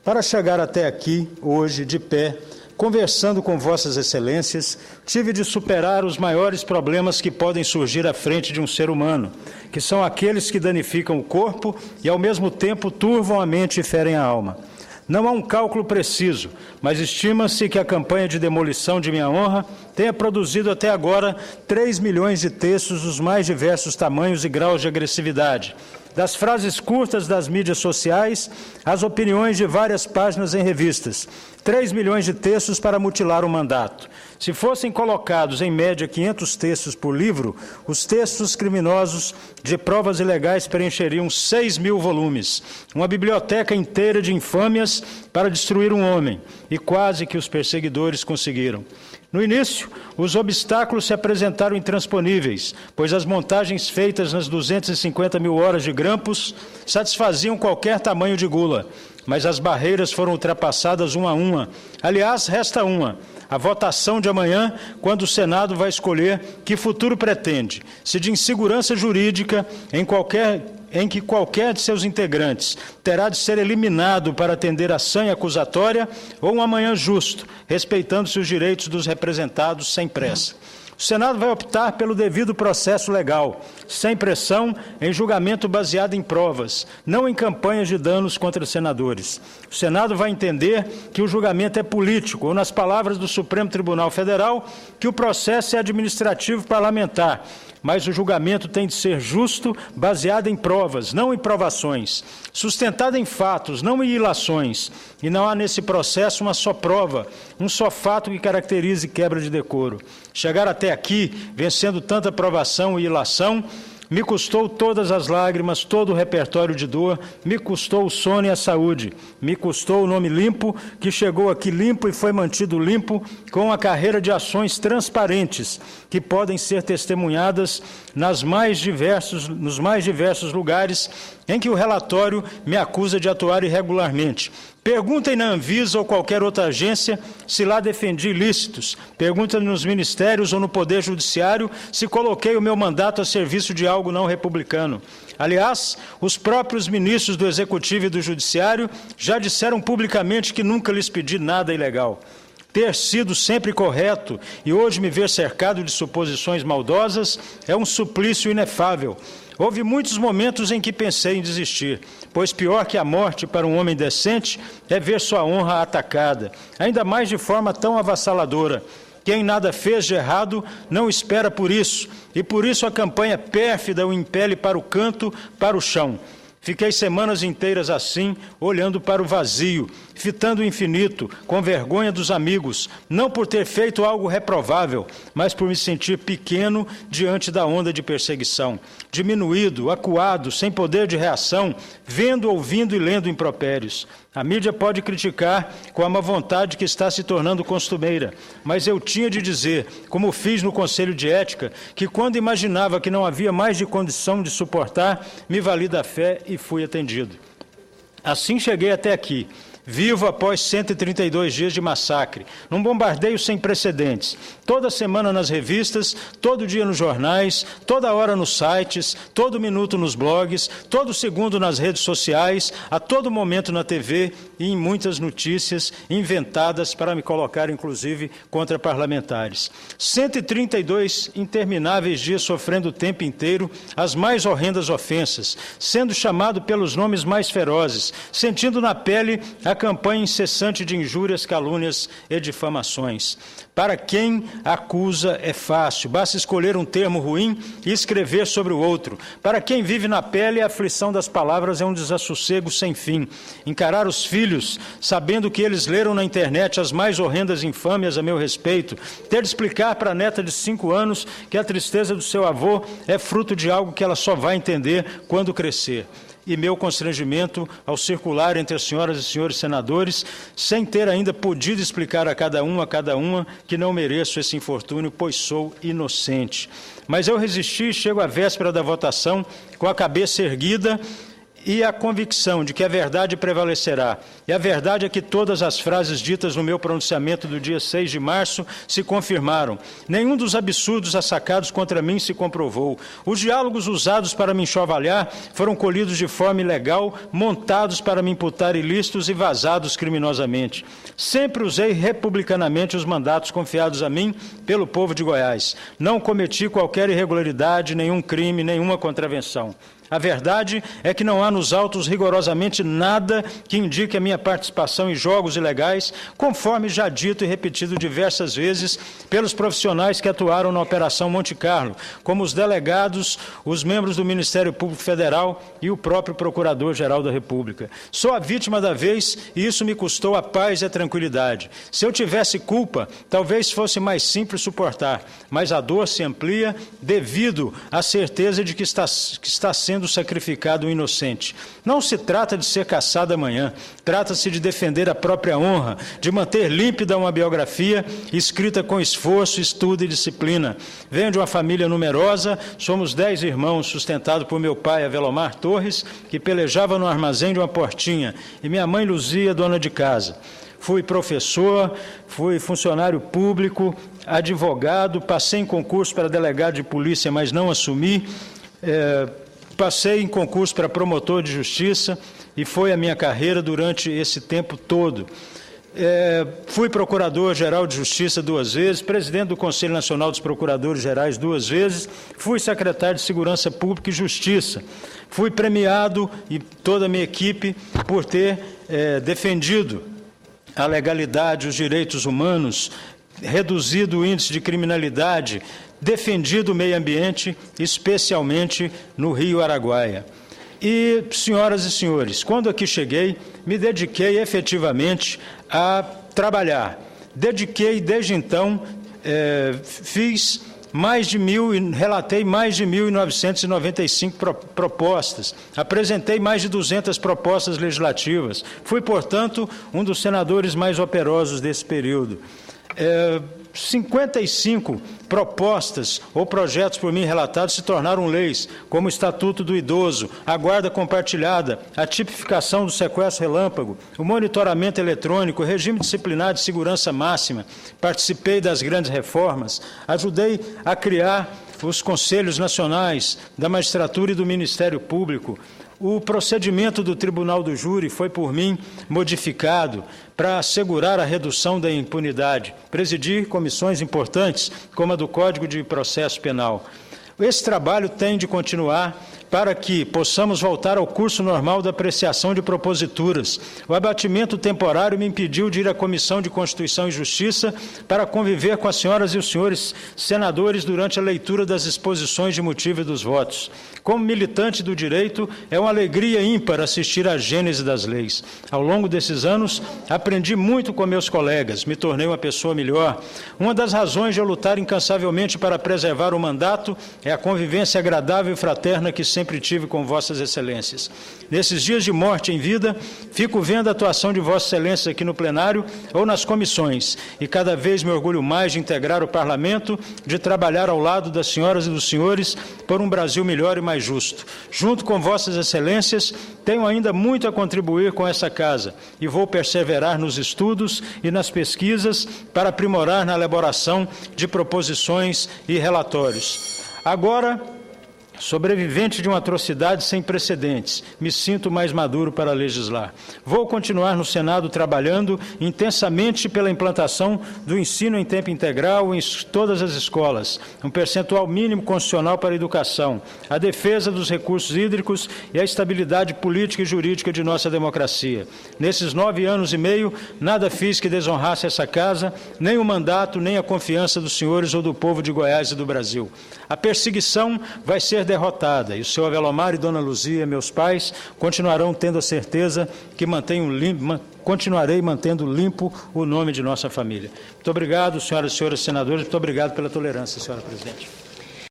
Para chegar até aqui, hoje, de pé, conversando com Vossas Excelências, tive de superar os maiores problemas que podem surgir à frente de um ser humano, que são aqueles que danificam o corpo e, ao mesmo tempo, turvam a mente e ferem a alma. Não há um cálculo preciso, mas estima-se que a campanha de demolição de minha honra tenha produzido até agora 3 milhões de textos dos mais diversos tamanhos e graus de agressividade, das frases curtas das mídias sociais às opiniões de várias páginas em revistas. 3 milhões de textos para mutilar o mandato. Se fossem colocados, em média, 500 textos por livro, os textos criminosos de provas ilegais preencheriam 6.000 volumes, uma biblioteca inteira de infâmias para destruir um homem, e quase que os perseguidores conseguiram. No início, os obstáculos se apresentaram intransponíveis, pois as montagens feitas nas 250 mil horas de grampos satisfaziam qualquer tamanho de gula, mas as barreiras foram ultrapassadas uma a uma. Aliás, resta uma: a votação de amanhã, quando o Senado vai escolher que futuro pretende, se de insegurança jurídica em que qualquer de seus integrantes terá de ser eliminado para atender a sanha acusatória, ou um amanhã justo, respeitando-se os direitos dos representados sem pressa. O Senado vai optar pelo devido processo legal, sem pressão, em julgamento baseado em provas, não em campanhas de danos contra senadores. O Senado vai entender que o julgamento é político, ou, nas palavras do Supremo Tribunal Federal, que o processo é administrativo parlamentar, mas o julgamento tem de ser justo, baseado em provas, não em provações, sustentado em fatos, não em ilações, e não há nesse processo uma só prova, um só fato que caracterize quebra de decoro. Chegar até aqui, vencendo tanta provação e ilação, me custou todas as lágrimas, todo o repertório de dor, me custou o sono e a saúde, me custou o nome limpo, que chegou aqui limpo e foi mantido limpo, com a carreira de ações transparentes, que podem ser testemunhadas nos mais diversos lugares em que o relatório me acusa de atuar irregularmente. Perguntem na Anvisa ou qualquer outra agência se lá defendi ilícitos. Perguntem nos ministérios ou no Poder Judiciário se coloquei o meu mandato a serviço de algo não republicano. Aliás, os próprios ministros do Executivo e do Judiciário já disseram publicamente que nunca lhes pedi nada ilegal. Ter sido sempre correto e hoje me ver cercado de suposições maldosas é um suplício inefável. Houve muitos momentos em que pensei em desistir, pois pior que a morte para um homem decente é ver sua honra atacada, ainda mais de forma tão avassaladora. Quem nada fez de errado não espera por isso, e por isso a campanha pérfida o impele para o canto, para o chão. Fiquei semanas inteiras assim, olhando para o vazio, fitando o infinito, com vergonha dos amigos, não por ter feito algo reprovável, mas por me sentir pequeno diante da onda de perseguição, diminuído, acuado, sem poder de reação, vendo, ouvindo e lendo impropérios. A mídia pode criticar com a má vontade que está se tornando costumeira, mas eu tinha de dizer, como fiz no Conselho de Ética, que quando imaginava que não havia mais de condição de suportar, me vali da fé e fui atendido. Assim cheguei até aqui, vivo após 132 dias de massacre, num bombardeio sem precedentes, toda semana nas revistas, todo dia nos jornais, toda hora nos sites, todo minuto nos blogs, todo segundo nas redes sociais, a todo momento na TV e em muitas notícias inventadas para me colocar, inclusive, contra parlamentares. 132 intermináveis dias sofrendo o tempo inteiro as mais horrendas ofensas, sendo chamado pelos nomes mais ferozes, sentindo na pele a campanha incessante de injúrias, calúnias e difamações. Para quem acusa é fácil, basta escolher um termo ruim e escrever sobre o outro. Para quem vive na pele, a aflição das palavras é um desassossego sem fim. Encarar os filhos, sabendo que eles leram na internet as mais horrendas infâmias a meu respeito, ter de explicar para a neta de 5 anos que a tristeza do seu avô é fruto de algo que ela só vai entender quando crescer. E meu constrangimento ao circular entre as senhoras e senhores senadores, sem ter ainda podido explicar a cada uma que não mereço esse infortúnio, pois sou inocente. Mas eu resisti e chego à véspera da votação com a cabeça erguida e a convicção de que a verdade prevalecerá. E a verdade é que todas as frases ditas no meu pronunciamento do dia 6 de março se confirmaram. Nenhum dos absurdos assacados contra mim se comprovou. Os diálogos usados para me enxovalhar foram colhidos de forma ilegal, montados para me imputar ilícitos e vazados criminosamente. Sempre usei republicanamente os mandatos confiados a mim pelo povo de Goiás. Não cometi qualquer irregularidade, nenhum crime, nenhuma contravenção. A verdade é que não há nos autos rigorosamente nada que indique a minha participação em jogos ilegais, conforme já dito e repetido diversas vezes pelos profissionais que atuaram na Operação Monte Carlo, como os delegados, os membros do Ministério Público Federal e o próprio Procurador-Geral da República. Sou a vítima da vez e isso me custou a paz e a tranquilidade. Se eu tivesse culpa, talvez fosse mais simples suportar, mas a dor se amplia devido à certeza de que está sendo sacrificado um inocente. Não se trata de ser caçado amanhã, trata-se de defender a própria honra, de manter límpida uma biografia escrita com esforço, estudo e disciplina. Venho de uma família numerosa, somos 10 irmãos, sustentado por meu pai, Avelomar Torres, que pelejava no armazém de uma portinha, e minha mãe Luzia, dona de casa. Fui professor, fui funcionário público, advogado, passei em concurso para delegado de polícia, mas não assumi, passei em concurso para promotor de justiça e foi a minha carreira durante esse tempo todo. Fui procurador-geral de justiça 2 vezes, presidente do Conselho Nacional dos Procuradores Gerais 2 vezes, fui secretário de Segurança Pública e Justiça. Fui premiado, e toda a minha equipe, por ter defendido a legalidade, os direitos humanos, reduzido o índice de criminalidade, defendido o meio ambiente, especialmente no Rio Araguaia. E, senhoras e senhores, quando aqui cheguei, me dediquei efetivamente a trabalhar. Dediquei, desde então, relatei mais de 1.995 propostas, apresentei mais de 200 propostas legislativas. Fui, portanto, um dos senadores mais operosos desse período. 55 propostas ou projetos por mim relatados se tornaram leis, como o Estatuto do Idoso, a guarda compartilhada, a tipificação do sequestro relâmpago, o monitoramento eletrônico, o regime disciplinar de segurança máxima. Participei das grandes reformas, ajudei a criar os Conselhos Nacionais da Magistratura e do Ministério Público. O procedimento do Tribunal do Júri foi, por mim, modificado para assegurar a redução da impunidade, presidir comissões importantes, como a do Código de Processo Penal. Esse trabalho tem de continuar para que possamos voltar ao curso normal da apreciação de proposituras. O abatimento temporário me impediu de ir à Comissão de Constituição e Justiça para conviver com as senhoras e os senhores senadores durante a leitura das exposições de motivo e dos votos. Como militante do direito, é uma alegria ímpar assistir à gênese das leis. Ao longo desses anos, aprendi muito com meus colegas, me tornei uma pessoa melhor. Uma das razões de eu lutar incansavelmente para preservar o mandato é a convivência agradável e fraterna que sempre tive com vossas excelências. Nesses dias de morte em vida, fico vendo a atuação de vossas excelências aqui no plenário ou nas comissões, e cada vez me orgulho mais de integrar o parlamento, de trabalhar ao lado das senhoras e dos senhores por um Brasil melhor e mais justo. Junto com vossas excelências, tenho ainda muito a contribuir com essa casa e vou perseverar nos estudos e nas pesquisas para aprimorar na elaboração de proposições e relatórios. Agora, sobrevivente de uma atrocidade sem precedentes, me sinto mais maduro para legislar. Vou continuar no Senado trabalhando intensamente pela implantação do ensino em tempo integral em todas as escolas, um percentual mínimo constitucional para a educação, a defesa dos recursos hídricos e a estabilidade política e jurídica de nossa democracia. Nesses 9 anos e meio, nada fiz que desonrasse essa casa, nem o mandato, nem a confiança dos senhores ou do povo de Goiás e do Brasil. A perseguição vai ser derrotada, e o senhor Avelomar e dona Luzia, meus pais, continuarão tendo a certeza que continuarei mantendo limpo o nome de nossa família. Muito obrigado, senhoras e senhores senadores, muito obrigado pela tolerância, senhora presidente.